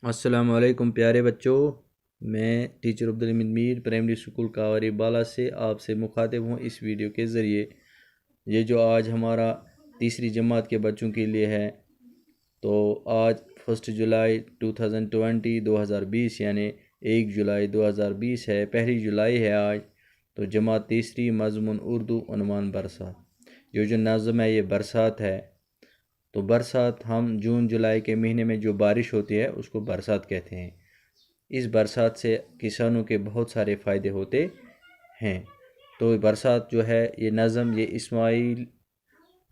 अस्सलाम वालेकुम प्यारे बच्चों। मैं teacher Abdul Mir primary school Kawri Bala से आपसे मुखातिब हूँ इस वीडियो के ज़रिए। ये जो आज हमारा तीसरी जमात के बच्चों के लिए है, तो आज 1 जुलाई 2020 यानी 1 जुलाई 2020 है, 1 जुलाई है आज। तो जमात तीसरी, मज़मून उर्दू, उन्वान बरसात। जो नज़म है ये बरसात है। तो बरसात हम जून जुलाई के महीने में जो बारिश होती है उसको बरसात कहते हैं। इस बरसात से किसानों के बहुत सारे फ़ायदे होते हैं। तो बरसात जो है ये नज़म ये इस्माइल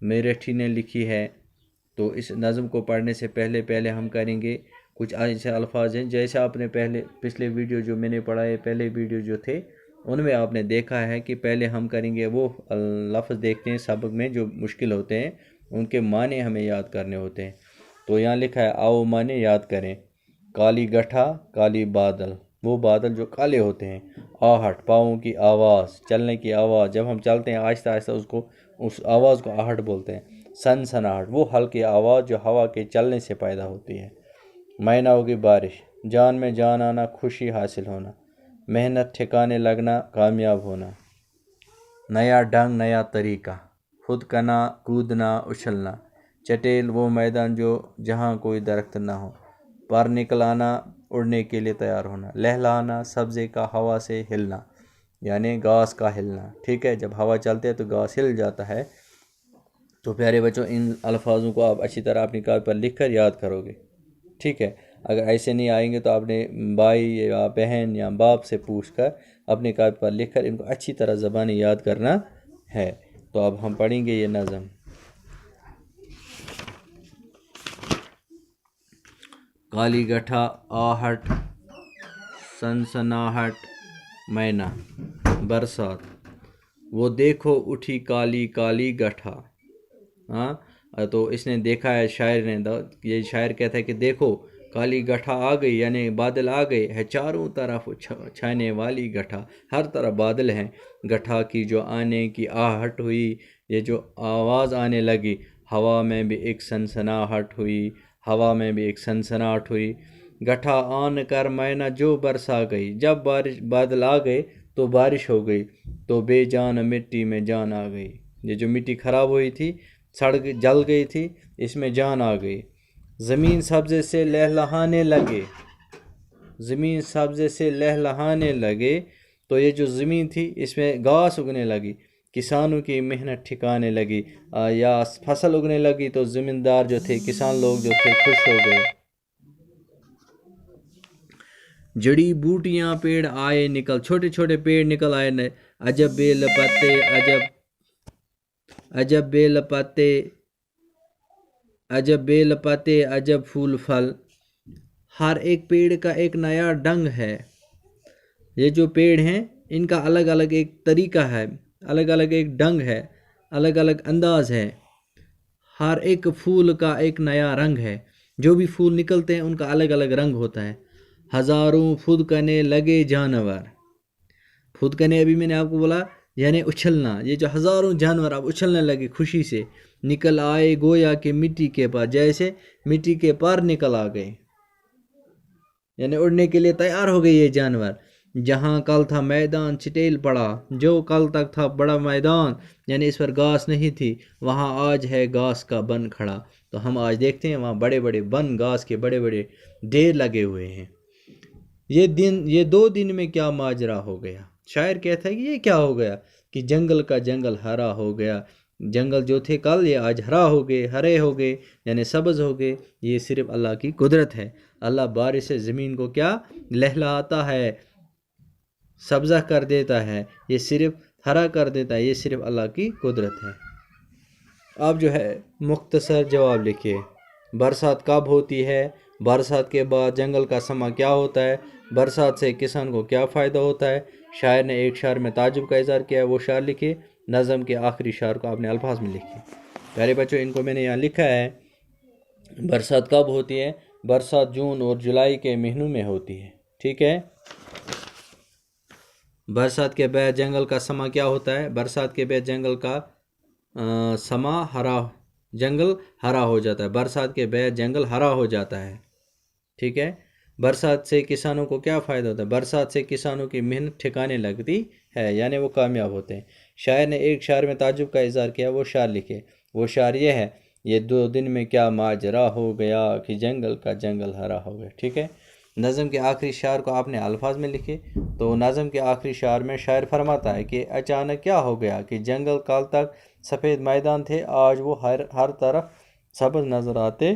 मेरठी ने लिखी है। तो इस नज़म को पढ़ने से पहले हम करेंगे कुछ ऐसे अल्फाज हैं जैसे आपने पिछले वीडियो जो मैंने पढ़ाए, पहले वीडियो जो थे उनमें आपने देखा है कि पहले हम करेंगे वो लफ्ज़ देखते हैं सबक में जो मुश्किल होते हैं, उनके माने हमें याद करने होते हैं। तो यहाँ लिखा है, आओ माने याद करें। काली गठा काली बादल, वो बादल जो काले होते हैं। आहट, पाँवों की आवाज़, चलने की आवाज़, जब हम चलते हैं आहिस्ता आहिस्ता उस आवाज़ को आहट बोलते हैं। सनसनाहट, वो हल्की आवाज़ जो हवा के चलने से पैदा होती है। मैनाओं की बारिश, जान में जान आना, खुशी हासिल होना। मेहनत, ठिकाने लगना, कामयाब होना। नया ढंग, नया तरीका, खुद कना, कूदना, उछलना। चटेल, वो मैदान जो जहाँ कोई दरख्त ना हो। पर निकल आना, उड़ने के लिए तैयार होना। लहलाना, सब्ज़े का हवा से हिलना, यानी घास का हिलना। ठीक है, जब हवा चलती है तो घास हिल जाता है। तो प्यारे बच्चों, इन अल्फाजों को आप अच्छी तरह अपनी कापी पर लिख कर याद करोगे। ठीक है, अगर ऐसे नहीं आएंगे तो आपने भाई या बहन या बाप से पूछ कर अपनी कापी पर लिख कर इनको अच्छी तरह ज़बानी याद करना है। तो अब हम पढ़ेंगे ये नज़म। काली गठा, आहट, सनसनाहट, मैना, बरसात। वो देखो उठी काली काली गठा। हाँ, तो इसने देखा है, शायर ने, ये शायर कहता है कि देखो काली गठा आ गई, यानी बादल आ गए है, चारों तरफ छाने वाली गठा, हर तरफ बादल हैं। गठा की जो आने की आहट हुई, ये जो आवाज़ आने लगी, हवा में भी एक सनसनाहट हुई, हवा में भी एक सनसनाहट हुई। गठा आन कर मैना जो बरसा गई, जब बादल आ गए तो बारिश हो गई, तो बेजान मिट्टी में जान आ गई। ये जो मिट्टी खराब हुई थी, जल गई थी, इसमें जान आ गई। ज़मीन सब्ज़े से लहलहाने लगे, ज़मीन सब्ज़े से लहलहाने लगे। तो ये जो ज़मीन थी इसमें घास उगने लगी, किसानों की मेहनत ठिकाने लगी, या फसल उगने लगी। तो ज़मींदार जो थे, किसान लोग जो थे, खुश हो गए। जड़ी बूटियाँ पेड़ आए निकल, छोटे छोटे पेड़ निकल आए न। अजब बेल पत्ते, अजब बेल पत्ते, अजब बेल पत्ते, अजब फूल फल। हर एक पेड़ का एक नया ढंग है। ये जो पेड़ हैं इनका अलग अलग एक तरीका है, अलग अलग एक ढंग है, अलग अलग अंदाज है। हर एक फूल का एक नया रंग है, जो भी फूल निकलते हैं उनका अलग अलग रंग होता है। हज़ारों फुदकने लगे जानवर, फुदकने अभी मैंने आपको बोला यानी उछलना। ये जो हज़ारों जानवर अब उछलने लगे खुशी से। निकल आए गोया के मिट्टी के पार, जैसे मिट्टी के पार निकल आ गए, यानी उड़ने के लिए तैयार हो गए ये जानवर। जहाँ कल था मैदान चिटेल पड़ा, जो कल तक था बड़ा मैदान, यानी इस पर घास नहीं थी, वहाँ आज है घास का बन खड़ा। तो हम आज देखते हैं वहाँ बड़े बड़े बन, घास के बड़े बड़े ढेर लगे हुए हैं। ये 2 दिन में क्या माजरा हो गया। शायर कहता है कि ये क्या हो गया कि जंगल का जंगल हरा हो गया। जंगल जो थे कल, ये आज हरा हो गए, हरे हो गए, यानी सब्ज़ हो गए। ये सिर्फ अल्लाह की कुदरत है। अल्लाह बारिश से ज़मीन को क्या लहलाता है, सब्ज़ा कर देता है, ये सिर्फ हरा कर देता है। ये सिर्फ अल्लाह की कुदरत है। आप जो है मुख्तसर जवाब लिखिए। बरसात कब होती है, बरसात के बाद जंगल का समा क्या होता है, बरसात से किसान को क्या फ़ायदा होता है। शायर ने एक शार में ताजुब का इज़हार किया है, वो शार लिखिए। नज़म के आखिरी शार को आपने अल्फाज में लिखिए। प्यारे बच्चों, इनको मैंने यहाँ लिखा है। बरसात कब होती है, बरसात जून और जुलाई के महीनों में होती है। ठीक है। बरसात के बाद जंगल का समा क्या होता है, बरसात के बाद जंगल का समा जंगल हरा हो जाता है। बरसात के बाद जंगल हरा हो जाता है। ठीक है। برسات سے کسانوں کو کیا فائدہ ہوتا ہے؟ برسات سے کسانوں کی محنت ٹھکانے لگتی ہے، یعنی وہ کامیاب ہوتے ہیں۔ شاعر نے ایک شعر میں تعجب کا اظہار کیا، وہ شعر لکھے۔ وہ شعر یہ ہے: یہ 2 دن میں کیا ماجرا ہو گیا کہ جنگل کا جنگل ہرا ہو گیا۔ ٹھیک ہے، نظم کے آخری شعر کو آپ نے الفاظ میں لکھے۔ تو نظم کے آخری شعر میں شاعر فرماتا ہے کہ اچانک کیا ہو گیا کہ جنگل کال تک سفید میدان تھے، آج وہ ہر طرف سبز نظر آتے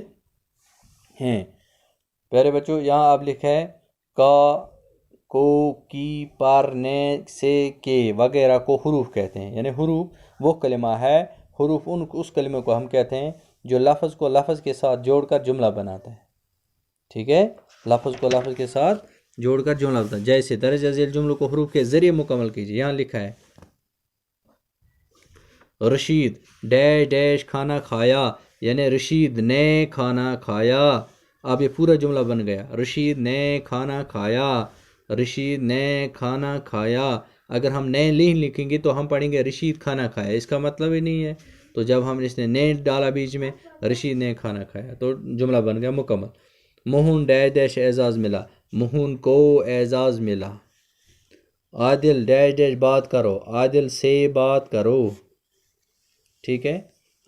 ہیں۔ پیارے بچوں، یہاں آپ لکھا ہے کا، کو، کی، پر، نے، سے، کے وغیرہ کو حروف کہتے ہیں، یعنی حروف وہ کلمہ ہے، حروف اس کلمے کو ہم کہتے ہیں جو لفظ کو لفظ کے ساتھ جوڑ کر جملہ بناتا ہے۔ ٹھیک ہے، لفظ کو لفظ کے ساتھ جوڑ کر جملہ بناتا ہے۔ جیسے درج ذیل جملوں کو حروف کے ذریعے مکمل کیجیے۔ یہاں لکھا ہے رشید ڈیش ڈیش کھانا کھایا، یعنی رشید نے کھانا کھایا۔ اب یہ پورا جملہ بن گیا، رشید نے کھانا کھایا، رشید نے کھانا کھایا۔ اگر ہم نے نہیں لکھیں گے تو ہم پڑھیں گے رشید کھانا کھایا، اس کا مطلب ہی نہیں ہے۔ تو جب ہم اس نے ڈالا بیچ میں، رشید نے کھانا کھایا، تو جملہ بن گیا مکمل۔ مہون ڈیش ڈیش اعزاز ملا، مہون کو اعزاز ملا۔ عادل ڈیش ڈیش بات کرو، عادل سے بات کرو۔ ٹھیک ہے،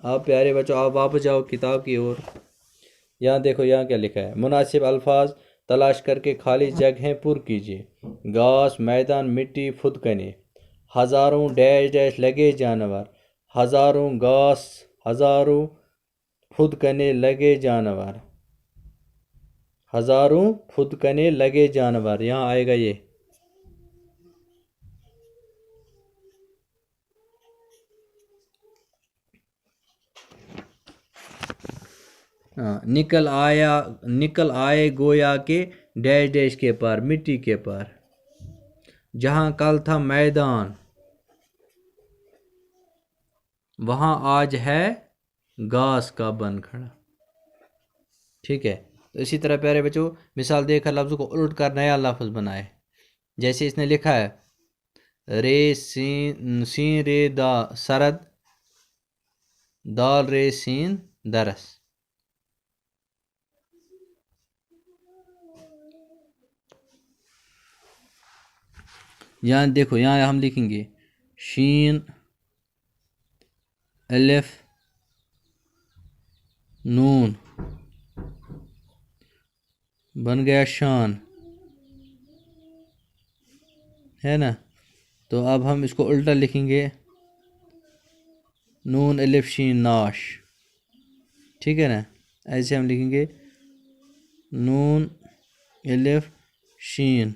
آپ پیارے بچوں آپ واپس جاؤ کتاب کی اور یہاں دیکھو یہاں کیا لکھا ہے: مناسب الفاظ تلاش کر کے خالی جگہیں پر کیجیے۔ گھاس، میدان، مٹی، پھدکنے۔ ہزاروں ڈیش ڈیش لگے جانور، ہزاروں گھاس، ہزاروں پھدکنے لگے جانور، ہزاروں پھدکنے لگے جانور۔ یہاں آئے گا یہ نکل آئے گویا کے ڈیش ڈیش کے پار، مٹی کے پار۔ جہاں کل تھا میدان، وہاں آج ہے گھاس کا بن کھڑا۔ ٹھیک ہے، تو اسی طرح پیارے بچوں مثال دے کر لفظوں کو الٹ کر نیا لفظ بنائے۔ جیسے اس نے لکھا ہے رے سین رے دا سرد، دال رے سین درس۔ یہاں دیکھو یہاں ہم لکھیں گے شین الف نون، بن گیا شان، ہے نا؟ تو اب ہم اس کو الٹا لکھیں گے نون الف شین ناش۔ ٹھیک ہے نا، ایسے ہم لکھیں گے نون الف شین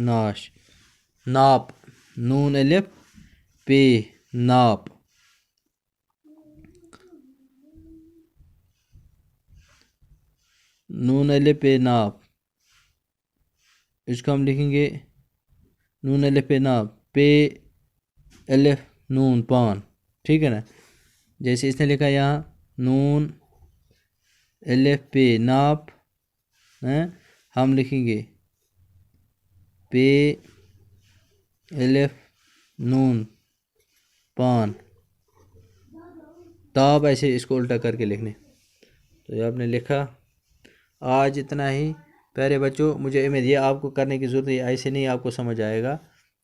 ناش۔ ناپ، نون الف پے ناپ، نون الف پے ناپ، اس کو ہم لکھیں گے نون الف پے ناپ، پے الف نون پان۔ ٹھیک ہے نا، جیسے اس نے لکھا یہاں نون الف پے ناپ، ہم لکھیں گے پے الف نون پان تاب، ایسے اس کو الٹا کر کے لکھنے۔ تو یہ آپ نے لکھا۔ آج اتنا ہی پیارے بچوں، مجھے امید یہ آپ کو کرنے کی ضرورت ہے، ایسے نہیں آپ کو سمجھ آئے گا،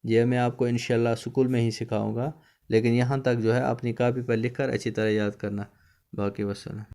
یہ میں آپ کو انشاءاللہ اسکول میں ہی سکھاؤں گا، لیکن یہاں تک جو ہے اپنی کاپی پر لکھ کر اچھی طرح یاد کرنا۔ باقی وسلام۔